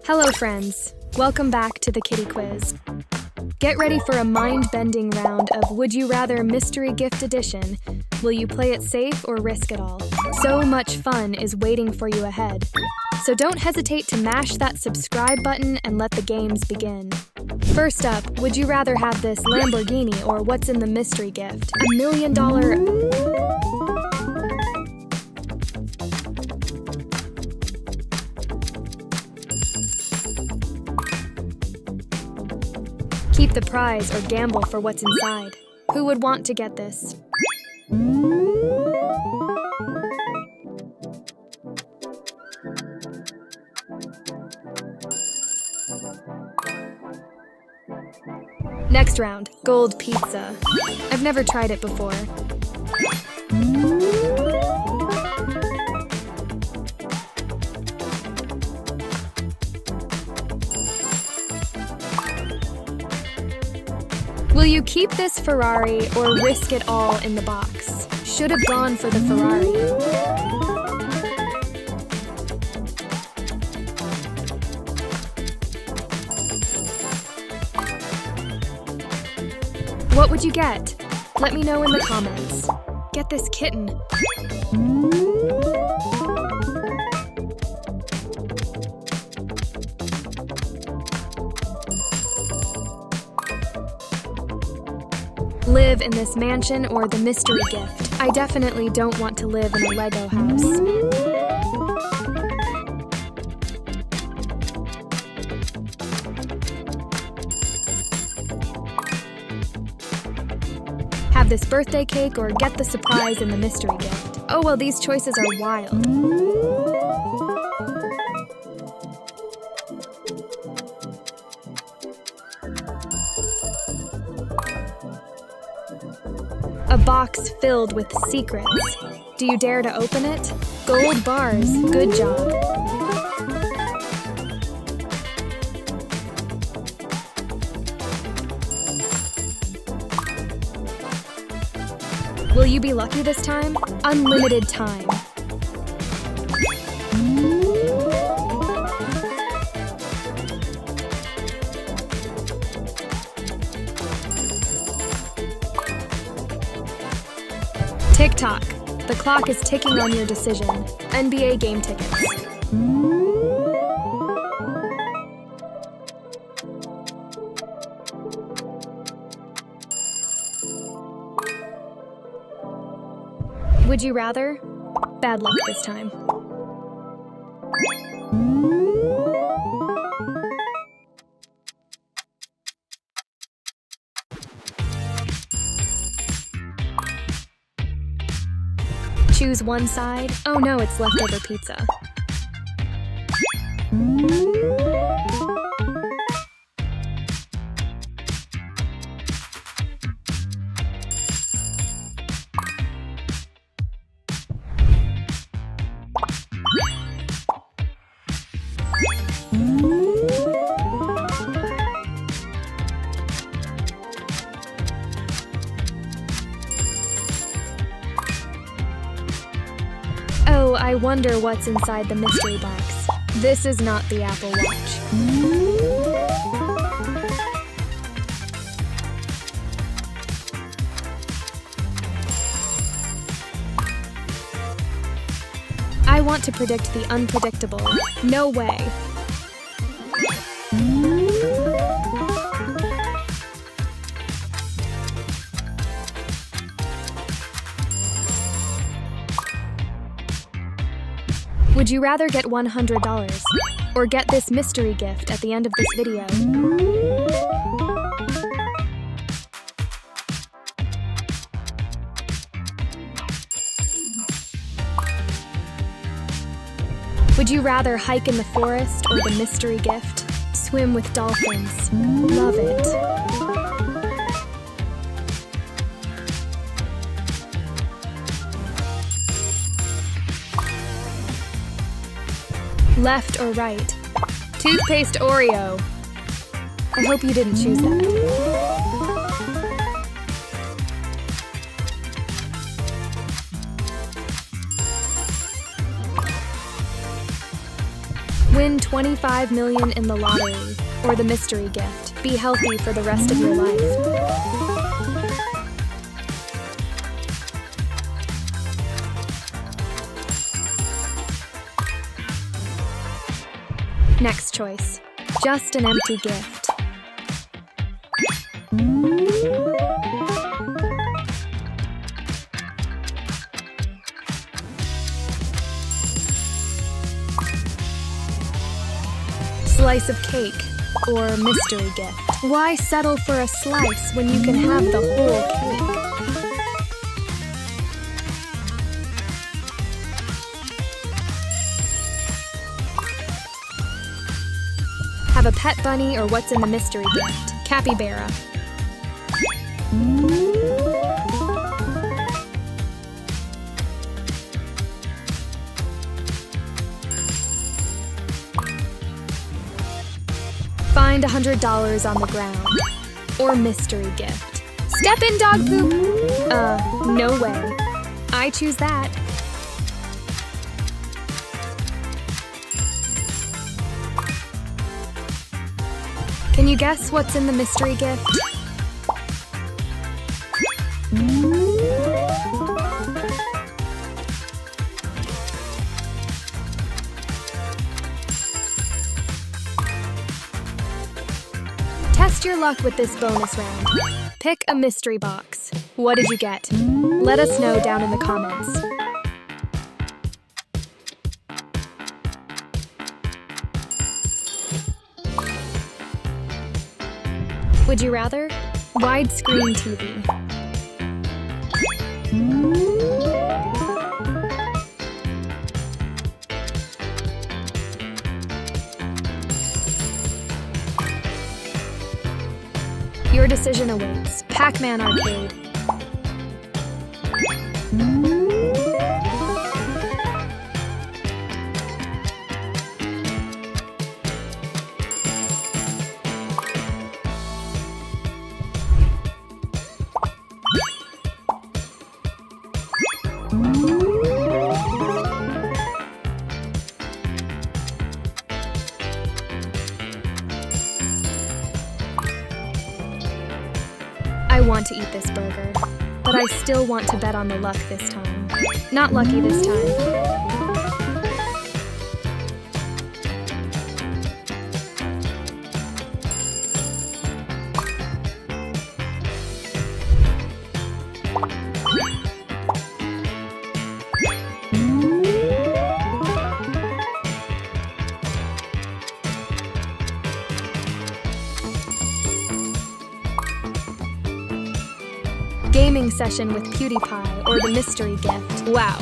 Hello friends, welcome back to the Kitty Quiz. Get ready for a mind-bending round of Would You Rather Mystery Gift Edition. Will you play it safe or risk it all? So much fun is waiting for you ahead. So don't hesitate to mash that subscribe button and let the games begin. First up, would you rather have this Lamborghini or what's in the mystery gift? $1 million... Keep the prize or gamble for what's inside. Who would want to get this? Next round, gold pizza. I've never tried it before. Will you keep this Ferrari or risk it all in the box? Should have gone for the Ferrari. What would you get? Let me know in the comments. Get this kitten. Live in this mansion or the mystery gift. I definitely don't want to live in a Lego house. Have this birthday cake or get the surprise in the mystery gift. Oh well, these choices are wild. A box filled with secrets. Do you dare to open it? Gold bars. Good job. Will you be lucky this time? Unlimited time. TikTok. The clock is ticking on your decision. NBA game tickets. Would you rather? Bad luck this time. Choose one side. Oh no, it's leftover pizza. Oh, I wonder what's inside the mystery box. This is not the Apple Watch. I want to predict the unpredictable. No way. Would you rather get $100 or get this mystery gift at the end of this video? Would you rather hike in the forest or the mystery gift? Swim with dolphins. Love it. Left or right? Toothpaste Oreo. I hope you didn't choose that. Win 25 million in the lottery or the mystery gift. Be healthy for the rest of your life. Next choice, just an empty gift. Slice of cake or mystery gift. Why settle for a slice when you can have the whole cake? Have a pet bunny or what's in the mystery gift? Capybara. Find $100 on the ground. Or mystery gift. Step in dog poop! No way. I choose that. Can you guess what's in the mystery gift? Test your luck with this bonus round. Pick a mystery box. What did you get? Let us know down in the comments. Would you rather? Widescreen TV. Your decision awaits. Pac-Man Arcade. I want to eat this burger, but I still want to bet on the luck this time. Not lucky this time. Gaming session with PewDiePie or the mystery gift. Wow,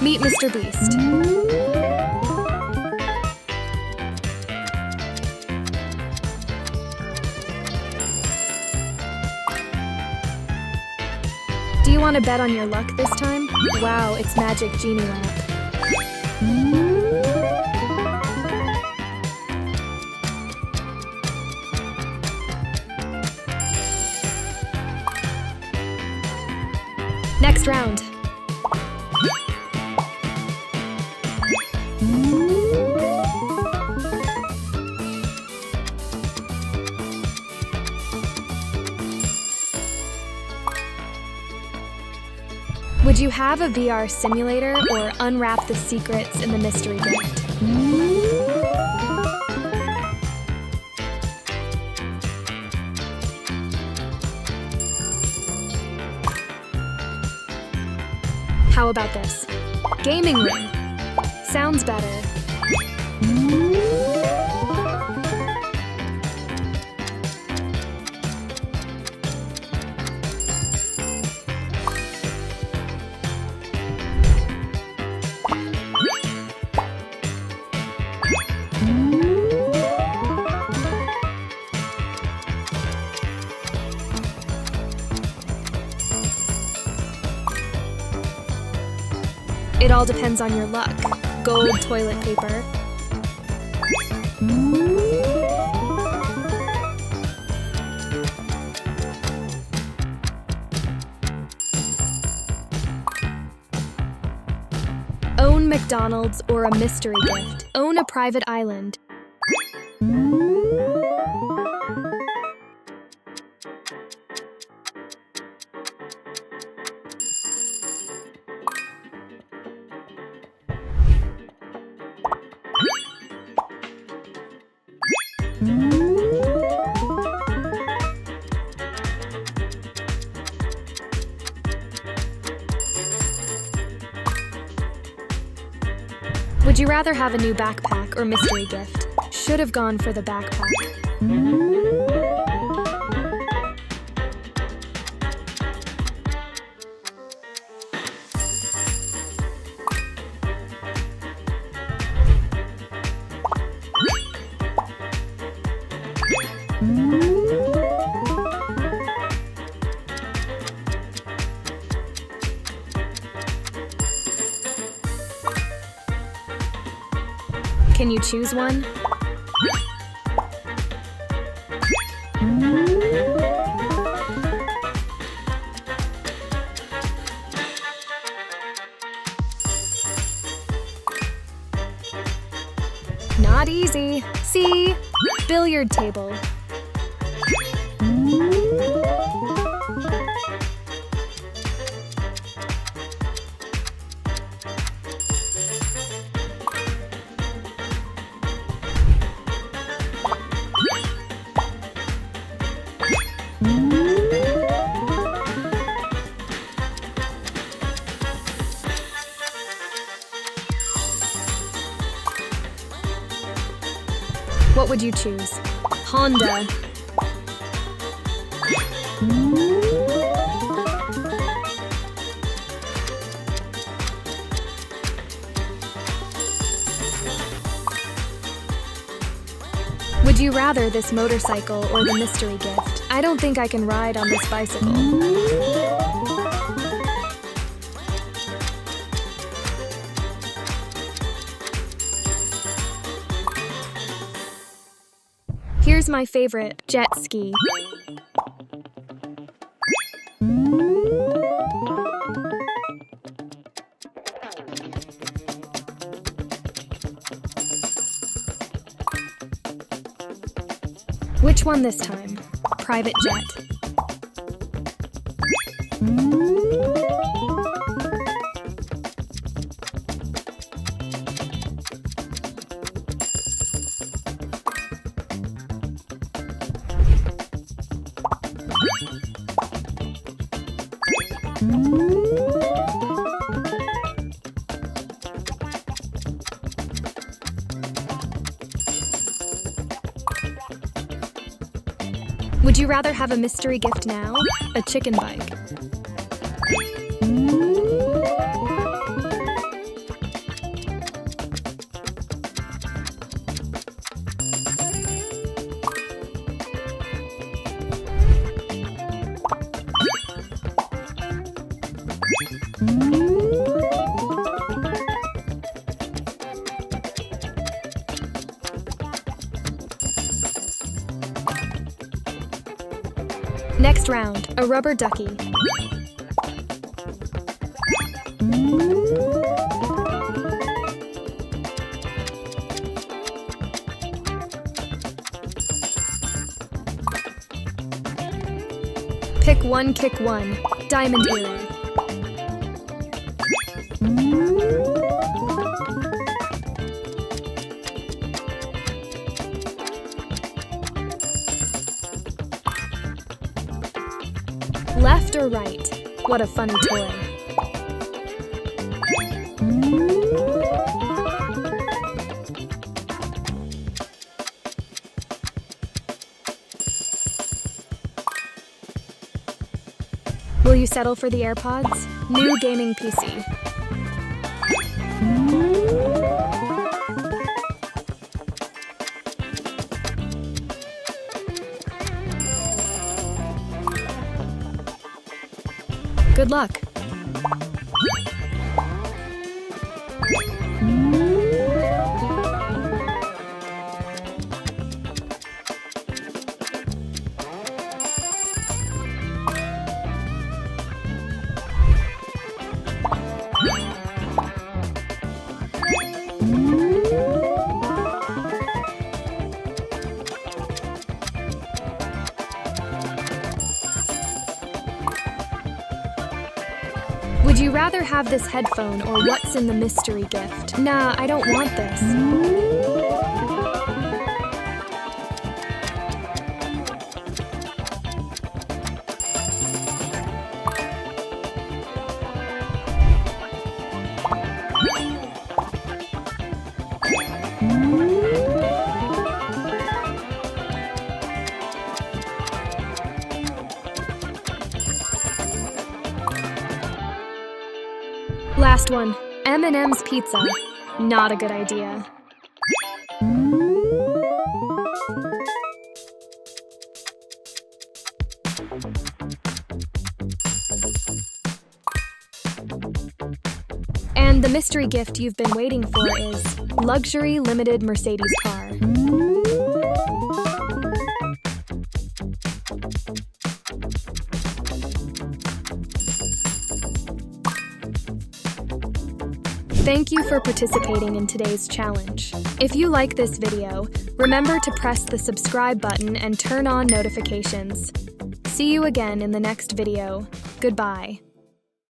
meet Mr. Beast. Do you want to bet on your luck this time? Wow, it's Magic Genie Lamp. Next round. Would you have a VR simulator or unwrap the secrets in the mystery gift? How about this? Gaming ring. Sounds better. It all depends on your luck. Gold toilet paper. Own McDonald's, or a mystery gift? Own a private island. Would you rather have a new backpack or mystery gift? Should have gone for the backpack. Can you choose one? Not easy. C. Billiard table. What would you choose? Honda. Would you rather this motorcycle or the mystery gift? I don't think I can ride on this bicycle. Here's my favorite, jet ski. Which one this time? Private jet. Would you rather have a mystery gift now? A chicken bike. Next round, a rubber ducky. Pick one, kick one. Diamond earring. Left or right? What a funny toy. Will you settle for the AirPods? New gaming PC. Good luck. you rather have this headphone or what's in the mystery gift? Nah, I don't want this. Last one, M&M's Pizza. Not a good idea. And the mystery gift you've been waiting for is luxury limited Mercedes car. Thank you for participating in today's challenge. If you like this video, remember to press the subscribe button and turn on notifications. See you again in the next video. Goodbye.